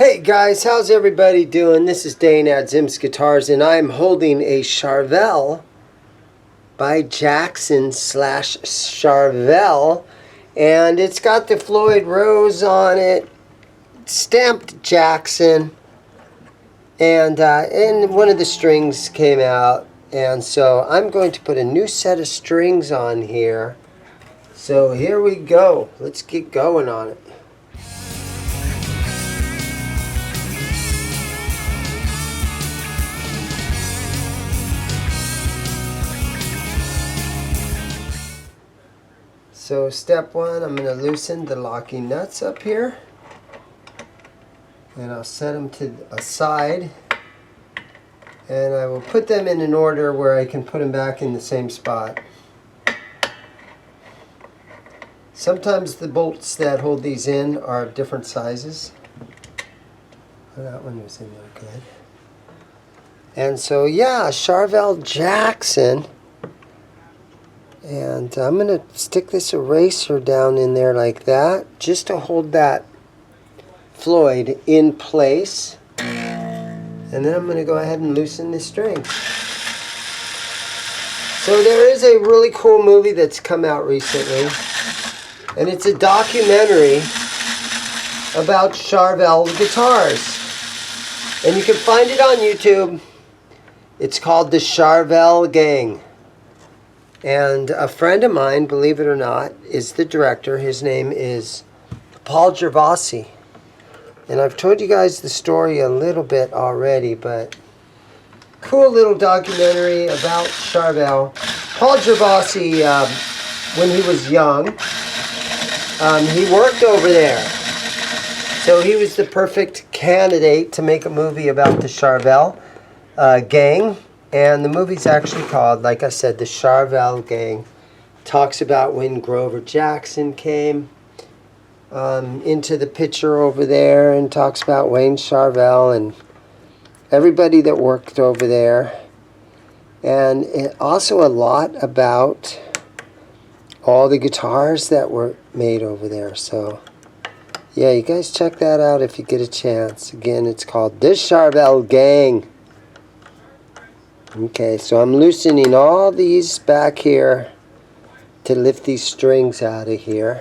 Hey guys, how's everybody doing? This is Dane at ZIMM'S Guitars, and I'm holding a Charvel by Jackson / Charvel, and it's got the Floyd Rose on it, stamped Jackson, and one of the strings came out, and so I'm going to put a new set of strings on here. So here we go. Let's get going on it. So step one, I'm going to loosen the locking nuts up here, and I'll set them to a side, and I will put them in an order where I can put them back in the same spot. Sometimes the bolts that hold these in are different sizes. That one was in there good. And so yeah, Charvel Jackson. And I'm going to stick this eraser down in there like that, just to hold that Floyd in place. And then I'm going to go ahead and loosen the string. So there is a really cool movie that's come out recently, and it's a documentary about Charvel guitars. And you can find it on YouTube. It's called The Charvel Gang. And a friend of mine, believe it or not, is the director. His name is Paul Gervasi. And I've told you guys the story a little bit already, but cool little documentary about Charvel. Paul Gervasi, when he was young, he worked over there. So he was the perfect candidate to make a movie about the Charvel gang. And the movie's actually called, like I said, The Charvel Gang. Talks about when Grover Jackson came into the picture over there, and talks about Wayne Charvel and everybody that worked over there. And also a lot about all the guitars that were made over there. So yeah, you guys check that out if you get a chance. Again, it's called The Charvel Gang. Okay, so I'm loosening all these back here to lift these strings out of here.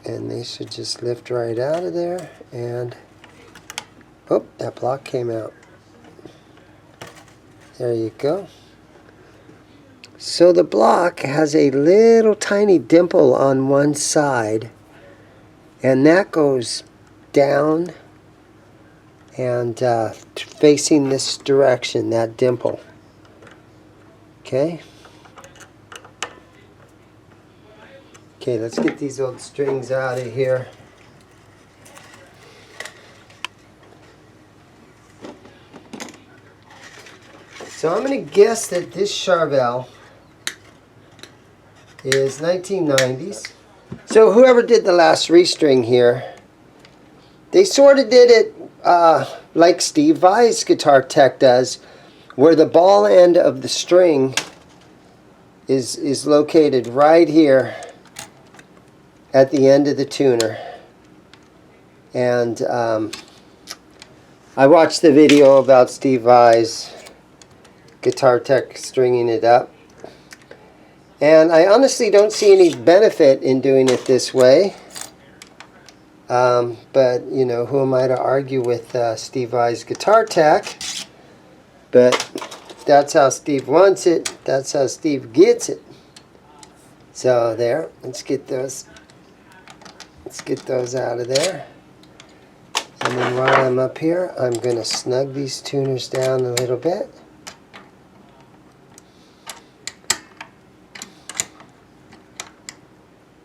And they should just lift right out of there. And, oh, that block came out. There you go. So the block has a little tiny dimple on one side, and that goes down and facing this direction, that dimple. Okay, let's get these old strings out of here. So I'm going to guess that this Charvel is 1990s. So whoever did the last restring here, they sort of did it like Steve Vai's Guitar Tech does, where the ball end of the string is located right here at the end of the tuner. And I watched the video about Steve Vai's Guitar Tech stringing it up. And I honestly don't see any benefit in doing it this way. But, you know, who am I to argue with Steve Vai's Guitar Tech? But that's how Steve wants it. That's how Steve gets it. So there, let's get those out of there. And then while I'm up here, I'm going to snug these tuners down a little bit.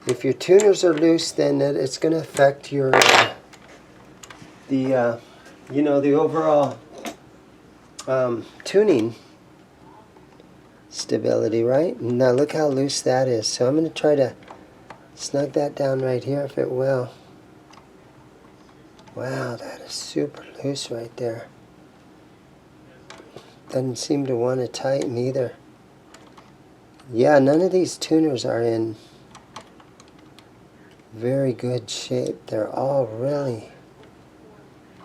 If your tuners are loose, then it's going to affect your the overall tuning stability, right? Now look how loose that is. So I'm going to try to snug that down right here, if it will. Wow, that is super loose right there. Doesn't seem to want to tighten either. Yeah, none of these tuners are in very good shape. They're all really,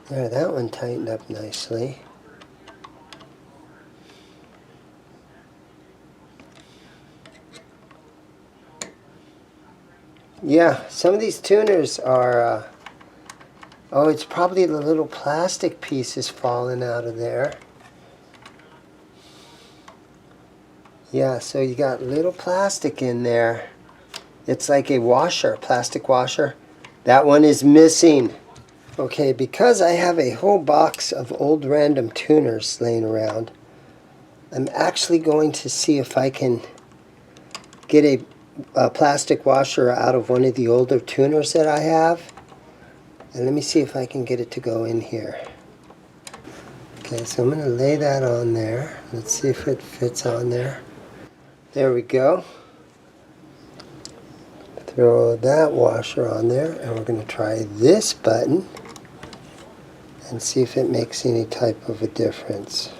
there, that one tightened up nicely. Yeah, some of these tuners are, oh, it's probably the little plastic pieces falling out of there. Yeah, so you got little plastic in there. It's like a washer, plastic washer. That one is missing. Okay, because I have a whole box of old random tuners laying around, I'm actually going to see if I can get a plastic washer out of one of the older tuners that I have. And let me see if I can get it to go in here. Okay, so I'm going to lay that on there. Let's see if it fits on there. There we go. Throw that washer on there, and we're going to try this button and see if it makes any type of a difference.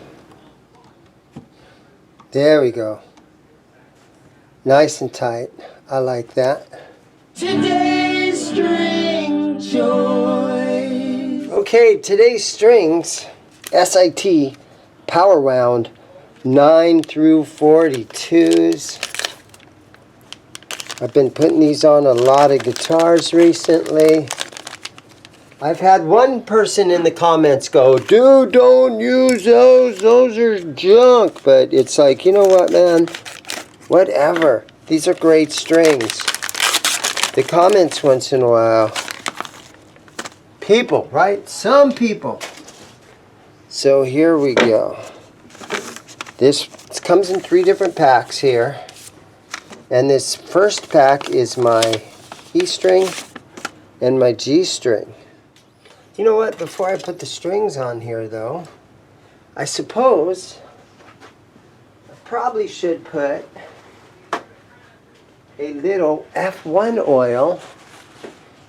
There we go. Nice and tight. I like that. Today's string choice. Okay, today's strings, SIT Power Wound 9 through 42s. I've been putting these on a lot of guitars recently. I've had one person in the comments go, dude, don't use those are junk. But it's like, you know what, man? Whatever. These are great strings. The comments once in a while. People, right? Some people. So here we go. This comes in 3 different packs here. And this first pack is my E string and my G string. You know what? Before I put the strings on here, though, I suppose I probably should put a little F1 oil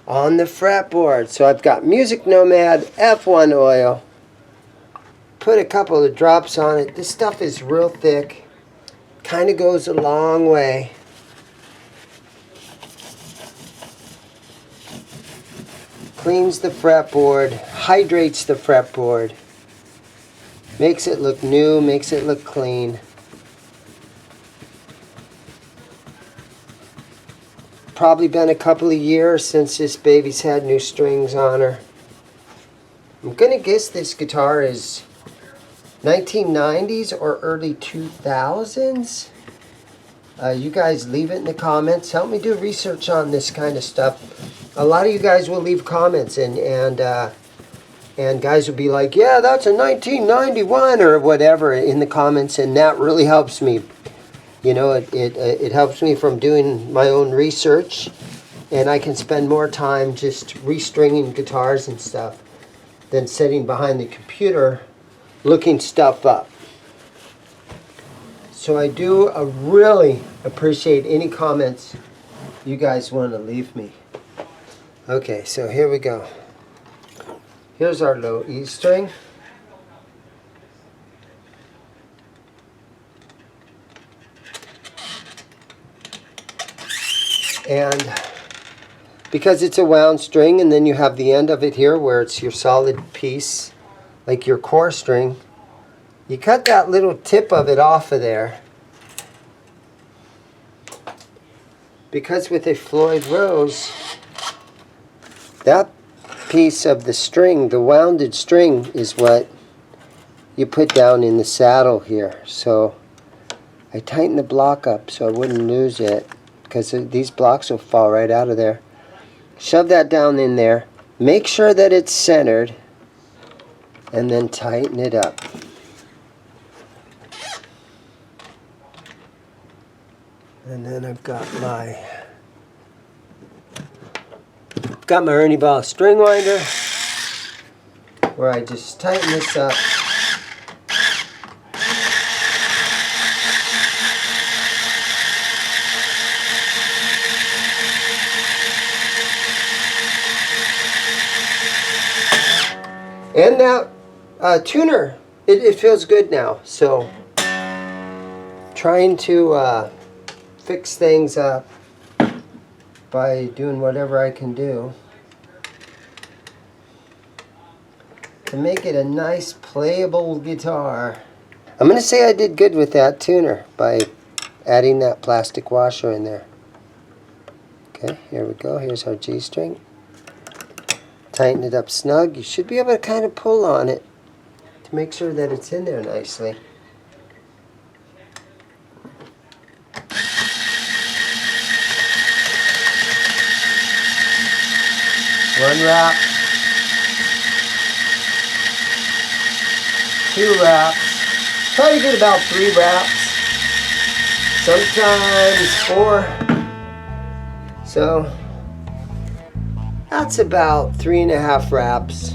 on the fretboard. So I've got Music Nomad F1 oil. Put a couple of drops on it. This stuff is real thick. Kind of goes a long way. Cleans the fretboard, hydrates the fretboard, makes it look new, makes it look clean. Probably been a couple of years since this baby's had new strings on her. I'm gonna guess this guitar is 1990s or early 2000s. You guys leave it in the comments. Help me do research on this kind of stuff. A lot of you guys will leave comments and guys will be like, yeah, that's a 1991 or whatever in the comments, and that really helps me. You know, it helps me from doing my own research, and I can spend more time just restringing guitars and stuff than sitting behind the computer looking stuff up. So I do really appreciate any comments you guys want to leave me. Okay, so here we go. Here's our low E string. And because it's a wound string, and then you have the end of it here where it's your solid piece, like your core string, you cut that little tip of it off of there. Because with a Floyd Rose, that piece of the string, the wounded string, is what you put down in the saddle here. So I tightened the block up so I wouldn't lose it, because these blocks will fall right out of there. Shove that down in there. Make sure that it's centered, and then tighten it up. And then I've got my Ernie Ball string winder, where I just tighten this up. And that tuner, it feels good now. So trying to fix things up by doing whatever I can do to make it a nice playable guitar. I'm going to say I did good with that tuner by adding that plastic washer in there. Okay, here we go. Here's our G string. Tighten it up snug. You should be able to kind of pull on it to make sure that it's in there nicely. One wrap. Two wraps. Try to get about 3 wraps. Sometimes 4. So that's about 3.5 wraps.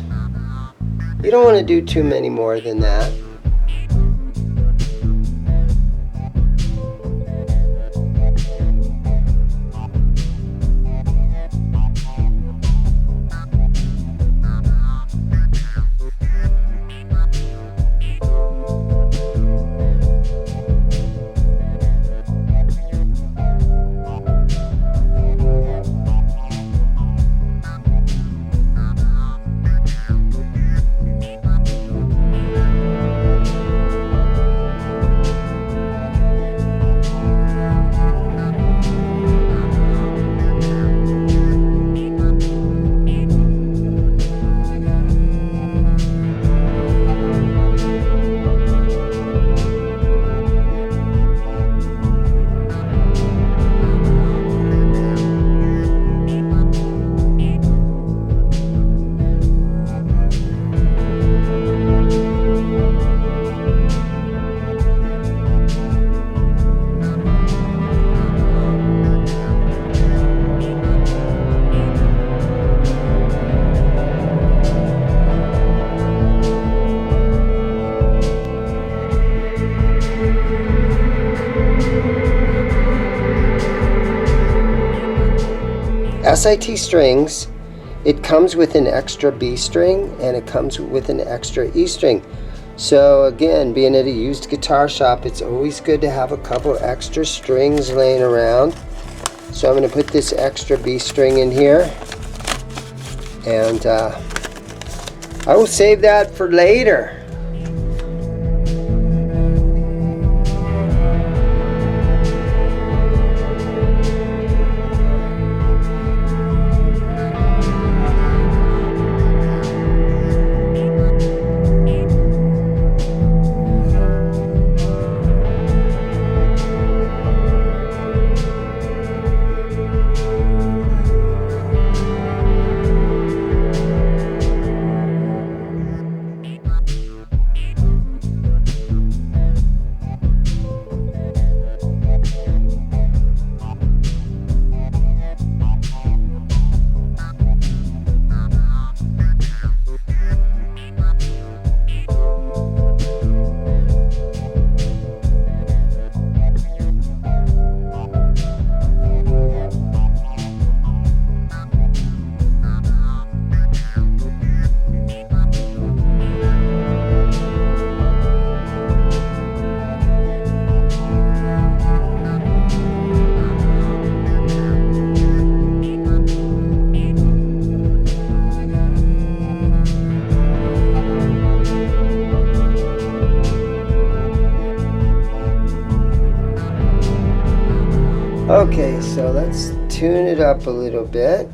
You don't want to do too many more than that. SIT strings, it comes with an extra B string and it comes with an extra E string. So again, being at a used guitar shop, it's always good to have a couple extra strings laying around. So I'm going to put this extra B string in here, and I will save that for later. Okay, so let's tune it up a little bit.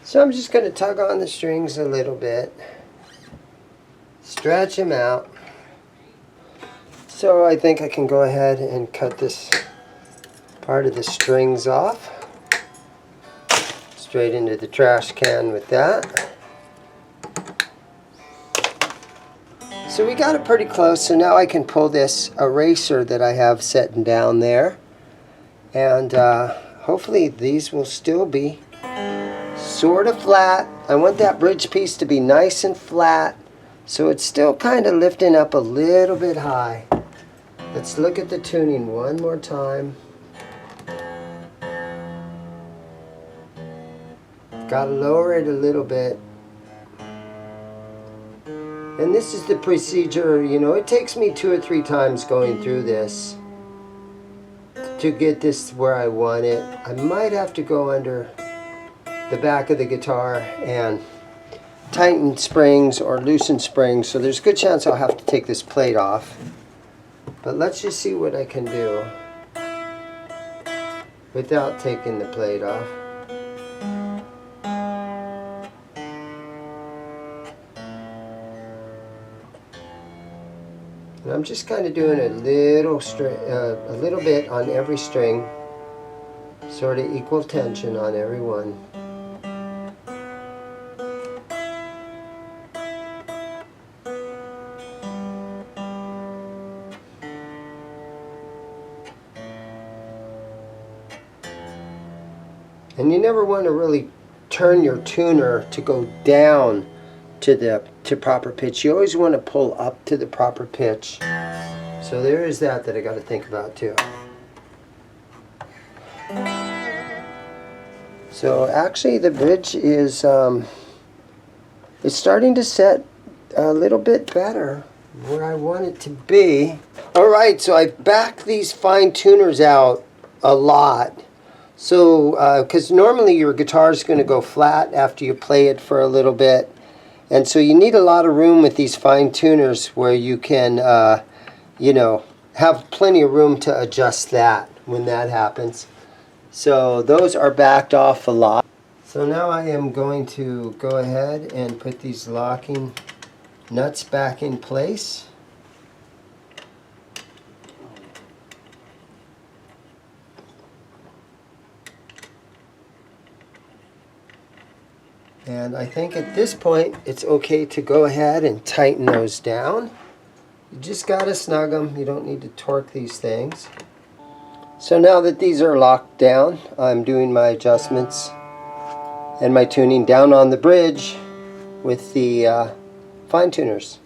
So I'm just going to tug on the strings a little bit, stretch them out. So I think I can go ahead and cut this part of the strings off. Straight into the trash can with that. So we got it pretty close, so now I can pull this eraser that I have setting down there, and hopefully these will still be sort of flat. I want that bridge piece to be nice and flat, so it's still kind of lifting up a little bit high. Let's look at the tuning one more time. Got to lower it a little bit. And this is the procedure, you know, it takes me 2 or 3 times going through this to get this where I want it. I might have to go under the back of the guitar and tighten springs or loosen springs, so there's a good chance I'll have to take this plate off. But let's just see what I can do without taking the plate off. And I'm just kind of doing a little bit on every string, sort of equal tension on every one. And you never want to really turn your tuner to go down to proper pitch. You always want to pull up to the proper pitch. So there is that I got to think about too. So actually the bridge is it's starting to set a little bit better where I want it to be. Alright, so I backed these fine tuners out a lot. So, because normally your guitar is going to go flat after you play it for a little bit. And so you need a lot of room with these fine tuners where you can, you know, have plenty of room to adjust that when that happens. So those are backed off a lot. So now I am going to go ahead and put these locking nuts back in place. And I think at this point it's okay to go ahead and tighten those down. You just got to snug them. You don't need to torque these things. So now that these are locked down, I'm doing my adjustments and my tuning down on the bridge with the fine tuners.